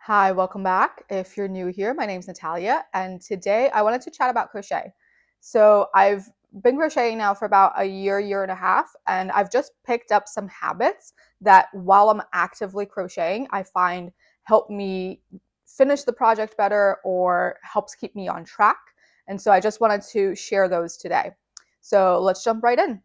Hi, welcome back. If you're new here, my name's Natalia, and today I wanted to chat about crochet. So I've been crocheting now for about a year and a half, and I've just picked up some habits that while I'm actively crocheting, I find help me finish the project better or helps keep me on track. And so I just wanted to share those today. So let's jump right in.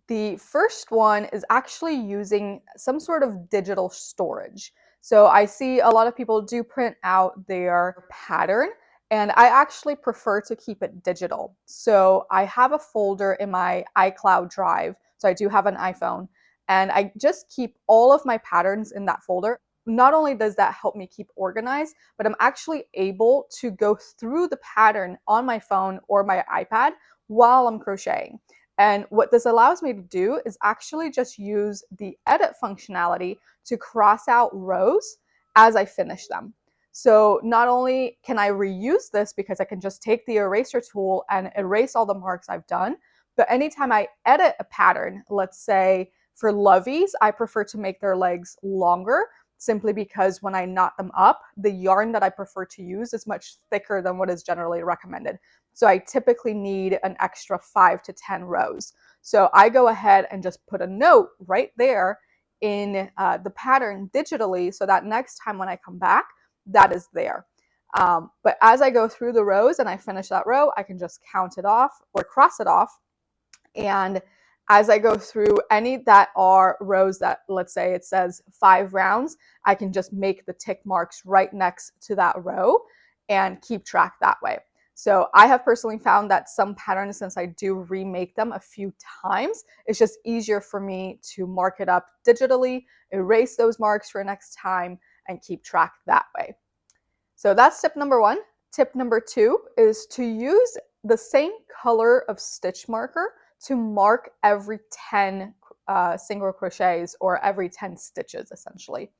The first one is actually using some sort of digital storage. So I see a lot of people do print out their pattern, and I actually prefer to keep it digital. So I have a folder in my iCloud drive. So I do have an iPhone, and I just keep all of my patterns in that folder. Not only does that help me keep organized, but I'm actually able to go through the pattern on my phone or my iPad while I'm crocheting. And what this allows me to do is actually just use the edit functionality to cross out rows as I finish them. So not only can I reuse this because I can just take the eraser tool and erase all the marks I've done, but anytime I edit a pattern, let's say for loveys, I prefer to make their legs longer simply because when I knot them up, the yarn that I prefer to use is much thicker than what is generally recommended. So I typically need an extra 5 to 10 rows. So I go ahead and just put a note right there in the pattern digitally so that next time when I come back, that is there. But as I go through the rows and I finish that row, I can just count it off or cross it off. And as I go through any that are rows that, let's say it says 5 rounds, I can just make the tick marks right next to that row and keep track that way. So I have personally found that some patterns, since I do remake them a few times, it's just easier for me to mark it up digitally, erase those marks for next time, and keep track that way. So that's tip number one. Tip number two is to use the same color of stitch marker to mark every 10 single crochets or every 10 stitches essentially.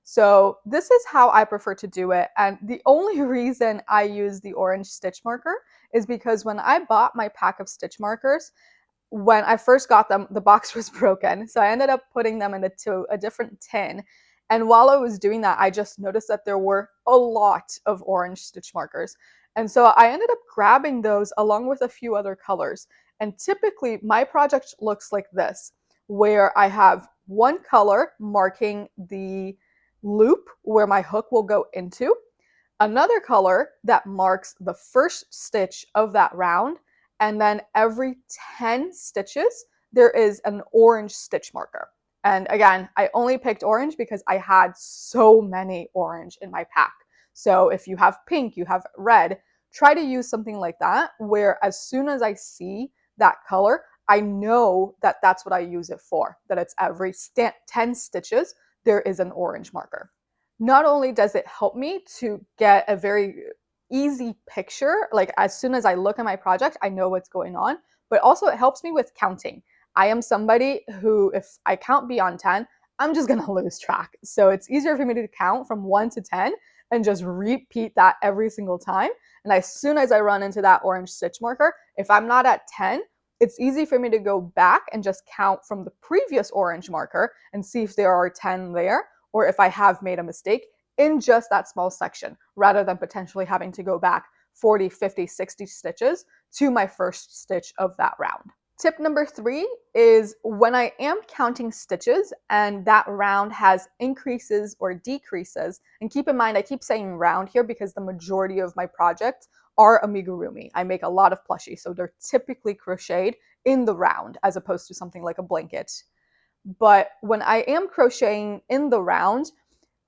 So this is how I prefer to do it. And the only reason I use the orange stitch marker is because when I bought my pack of stitch markers, when I first got them, the box was broken. So I ended up putting them into a different tin. And while I was doing that, I just noticed that there were a lot of orange stitch markers. And so I ended up grabbing those along with a few other colors. And typically my project looks like this, where I have one color marking the loop where my hook will go into, another color that marks the first stitch of that round, and then every 10 stitches, there is an orange stitch marker. And again, I only picked orange because I had so many orange in my pack. So if you have pink, you have red, try to use something like that, where as soon as I see that color, I know that that's what I use it for, that it's every 10 stitches, there is an orange marker. Not only does it help me to get a very easy picture, like as soon as I look at my project, I know what's going on, but also it helps me with counting. I am somebody who, if I count beyond 10, I'm just gonna lose track. So it's easier for me to count from 1 to 10 and just repeat that every single time. And as soon as I run into that orange stitch marker, if I'm not at 10, it's easy for me to go back and just count from the previous orange marker and see if there are 10 there, or if I have made a mistake in just that small section, rather than potentially having to go back 40, 50, 60 stitches to my first stitch of that round. Tip number 3 is when I am counting stitches and that round has increases or decreases, and keep in mind I keep saying round here because the majority of my projects are amigurumi. I make a lot of plushies, so they're typically crocheted in the round as opposed to something like a blanket. But when I am crocheting in the round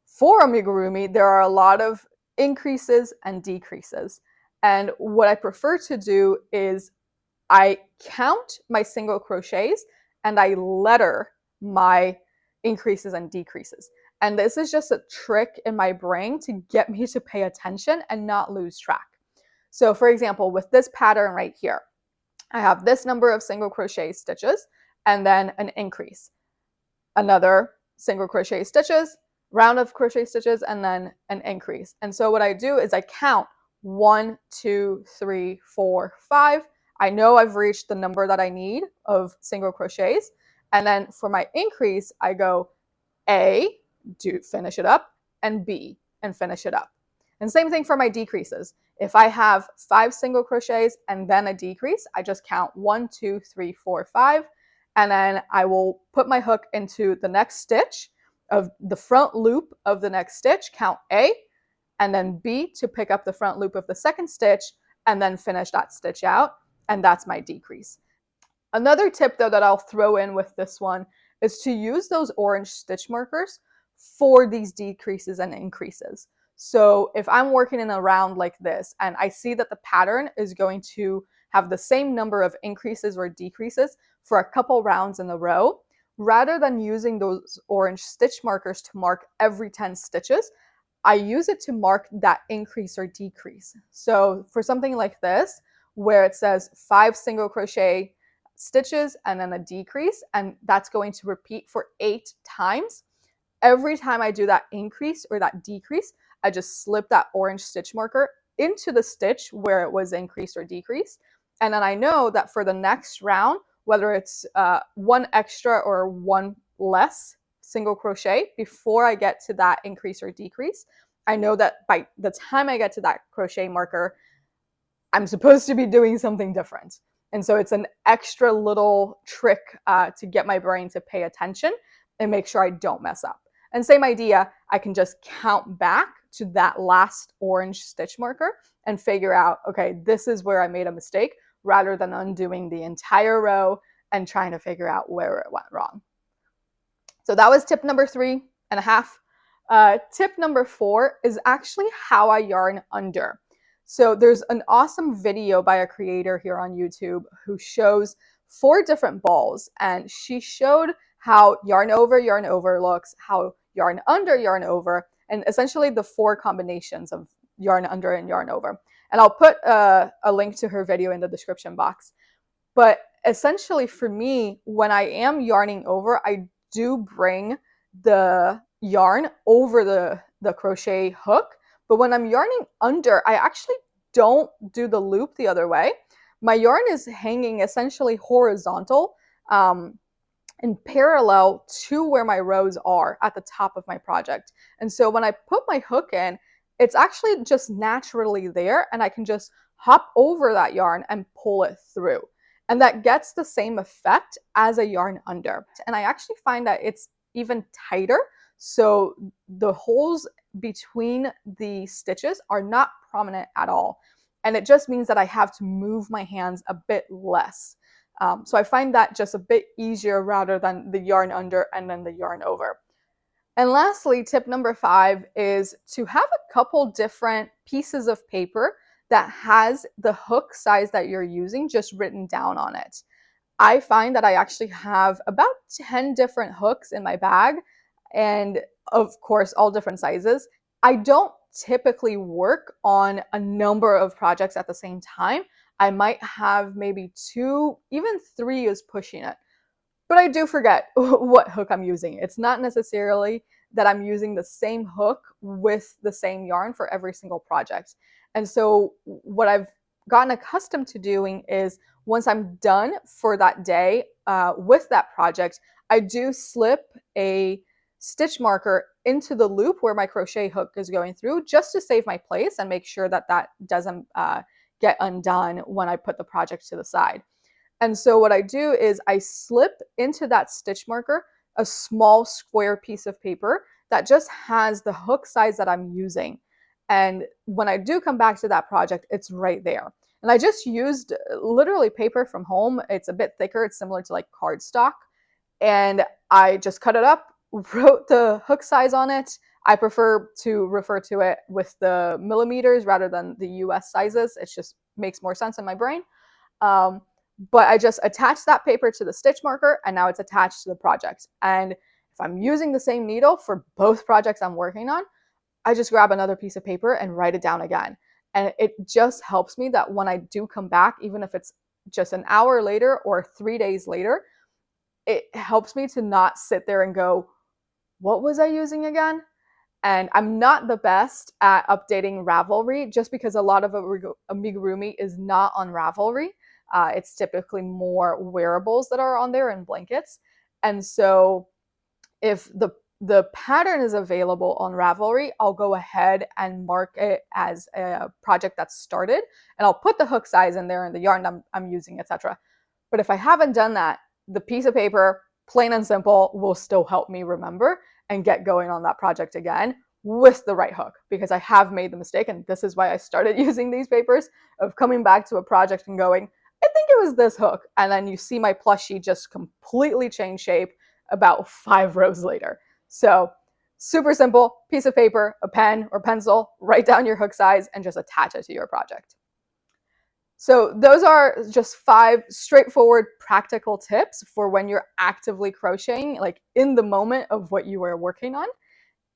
for amigurumi, there are a lot of increases and decreases. And what I prefer to do is I count my single crochets and I letter my increases and decreases. And this is just a trick in my brain to get me to pay attention and not lose track. So for example, with this pattern right here, I have this number of single crochet stitches and then an increase, another single crochet stitches, round of crochet stitches, and then an increase. And so what I do is I count 1, 2, 3, 4, 5. I know I've reached the number that I need of single crochets. And then for my increase, I go A, do finish it up, and B. and finish it up. And same thing for my decreases. If I have 5 single crochets and then a decrease, I just count 1, 2, 3, 4, 5, and then I will put my hook into the next stitch of the front loop of the next stitch, count A, and then B to pick up the front loop of the second stitch, and then finish that stitch out, and that's my decrease. Another tip though that I'll throw in with this one is to use those orange stitch markers for these decreases and increases. So if I'm working in a round like this and I see that the pattern is going to have the same number of increases or decreases for a couple rounds in a row, rather than using those orange stitch markers to mark every 10 stitches, I use it to mark that increase or decrease. So for something like this, where it says 5 single crochet stitches and then a decrease, and that's going to repeat for 8 times. Every time I do that increase or that decrease, I just slip that orange stitch marker into the stitch where it was increase or decrease. And then I know that for the next round, whether it's 1 extra or 1 less single crochet before I get to that increase or decrease, I know that by the time I get to that crochet marker, I'm supposed to be doing something different. And so it's an extra little trick to get my brain to pay attention and make sure I don't mess up. And same idea, I can just count back to that last orange stitch marker and figure out, okay, this is where I made a mistake, rather than undoing the entire row and trying to figure out where it went wrong. So that was tip number 3.5. Tip number 4 is actually how I yarn under. So there's an awesome video by a creator here on YouTube who shows 4 different balls, and she showed how yarn over looks, how yarn over, and essentially the 4 combinations of yarn under and yarn over. And I'll put a link to her video in the description box. But essentially for me, when I am yarning over, I do bring the yarn over the crochet hook. But when I'm yarning under, I actually don't do the loop the other way. My yarn is hanging essentially horizontal in parallel to where my rows are at the top of my project. And so when I put my hook in, it's actually just naturally there, and I can just hop over that yarn and pull it through. And that gets the same effect as a yarn under. And I actually find that it's even tighter. So the holes between the stitches are not prominent at all. And it just means that I have to move my hands a bit less. So I find that just a bit easier rather than the yarn under and then the yarn over. And lastly, tip number 5 is to have a couple different pieces of paper that has the hook size that you're using just written down on it. I find that I actually have about 10 different hooks in my bag, and of course, all different sizes. I don't typically work on a number of projects at the same time. I might have maybe 2, even 3 is pushing it. But I do forget what hook I'm using. It's not necessarily that I'm using the same hook with the same yarn for every single project. And so what I've gotten accustomed to doing is once I'm done for that day with that project, I do slip a stitch marker into the loop where my crochet hook is going through, just to save my place and make sure that that doesn't get undone when I put the project to the side. And so what I do is I slip into that stitch marker a small square piece of paper that just has the hook size that I'm using. And when I do come back to that project, it's right there. And I just used literally paper from home. It's a bit thicker. It's similar to like cardstock. And I just cut it up, wrote the hook size on it. I prefer to refer to it with the millimeters rather than the US sizes. It just makes more sense in my brain. But I just attached that paper to the stitch marker, and now it's attached to the project. And if I'm using the same needle for both projects I'm working on, I just grab another piece of paper and write it down again. And it just helps me that when I do come back, even if it's just an hour later or 3 days later, it helps me to not sit there and go, what was I using again? And I'm not the best at updating Ravelry, just because a lot of amigurumi is not on Ravelry. It's typically more wearables that are on there and blankets. And so if the pattern is available on Ravelry, I'll go ahead and mark it as a project that's started, and I'll put the hook size in there and the yarn I'm using, etc. But if I haven't done that, the piece of paper, plain and simple, will still help me remember and get going on that project again with the right hook, because I have made the mistake, and this is why I started using these papers, of coming back to a project and going, I think it was this hook, and then you see my plushie just completely change shape about 5 rows later. So super simple, piece of paper, a pen or pencil, write down your hook size and just attach it to your project. So those are just 5 straightforward practical tips for when you're actively crocheting, like in the moment of what you are working on.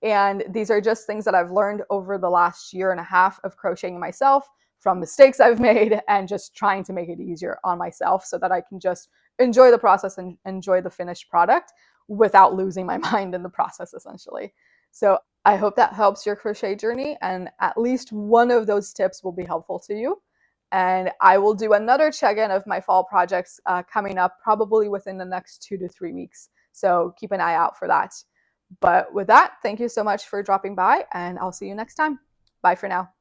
And these are just things that I've learned over the last year and a half of crocheting myself, from mistakes I've made and just trying to make it easier on myself so that I can just enjoy the process and enjoy the finished product without losing my mind in the process, essentially. So I hope that helps your crochet journey, and at least one of those tips will be helpful to you. And I will do another check-in of my fall projects coming up probably within the next 2 to 3 weeks. So keep an eye out for that. But with that, thank you so much for dropping by, and I'll see you next time. Bye for now.